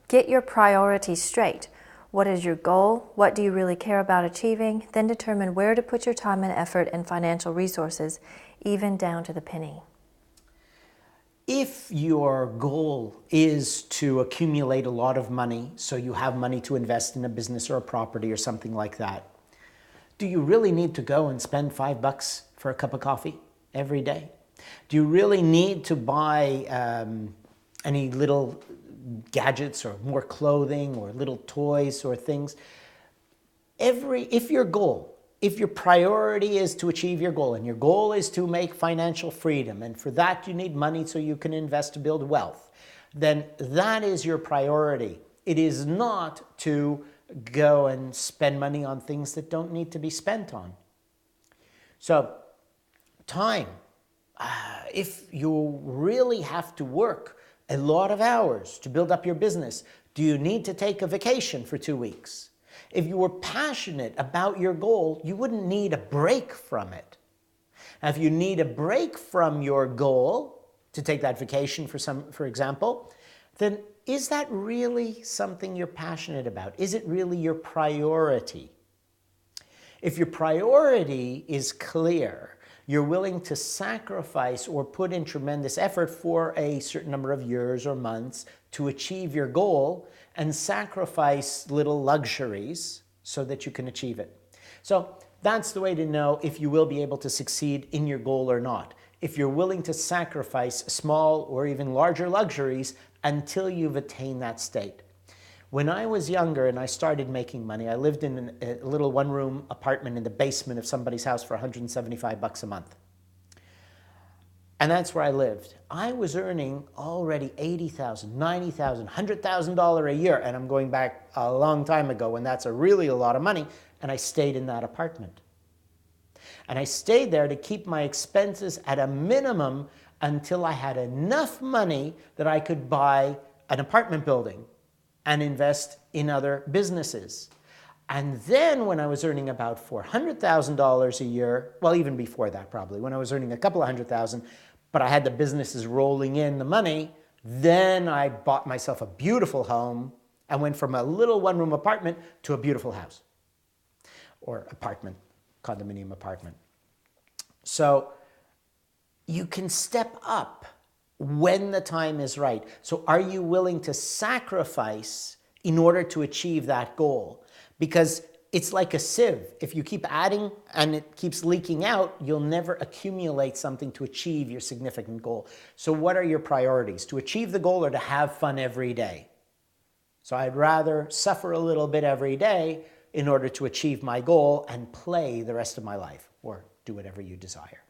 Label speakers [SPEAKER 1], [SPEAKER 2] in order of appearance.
[SPEAKER 1] Get your priorities straight. What is your goal? What do you really care about achieving? Then determine where to put your time and effort and financial resources, even down to the penny.
[SPEAKER 2] If your goal is to accumulate a lot of money, so you have money to invest in a business or a property or something like that, do you really need to go and spend $5 for a cup of coffee every day? Do you really need to buy any little gadgets or more clothing or little toys or things? If your priority is to achieve your goal, and your goal is to make financial freedom, and for that you need money so you can invest to build wealth, then that is your priority. It is not to go and spend money on things that don't need to be spent on. So, time. If you really have to work a lot of hours to build up your business, do you need to take a vacation for 2 weeks? If you were passionate about your goal, you wouldn't need a break from it. Now, if you need a break from your goal to take that vacation for example, then is that really something you're passionate about? Is it really your priority? If your priority is clear, you're willing to sacrifice or put in tremendous effort for a certain number of years or months to achieve your goal and sacrifice little luxuries so that you can achieve it. So that's the way to know if you will be able to succeed in your goal or not. If you're willing to sacrifice small or even larger luxuries until you've attained that state. When I was younger and I started making money, I lived in a little one-room apartment in the basement of somebody's house for $175 a month. And that's where I lived. I was earning already $80,000, $90,000, $100,000 a year, and I'm going back a long time ago when that's really a lot of money, and I stayed in that apartment. And I stayed there to keep my expenses at a minimum until I had enough money that I could buy an apartment building and invest in other businesses. And then when I was earning about $400,000 a year, well, even before that probably, when I was earning a couple of $100,000, but I had the businesses rolling in the money, then I bought myself a beautiful home and went from a little one-room apartment to a beautiful house. Or apartment, condominium apartment. So you can step up when the time is right. So are you willing to sacrifice in order to achieve that goal? Because it's like a sieve. If you keep adding and it keeps leaking out, you'll never accumulate something to achieve your significant goal. So what are your priorities? To achieve the goal or to have fun every day? So I'd rather suffer a little bit every day in order to achieve my goal and play the rest of my life, or do whatever you desire.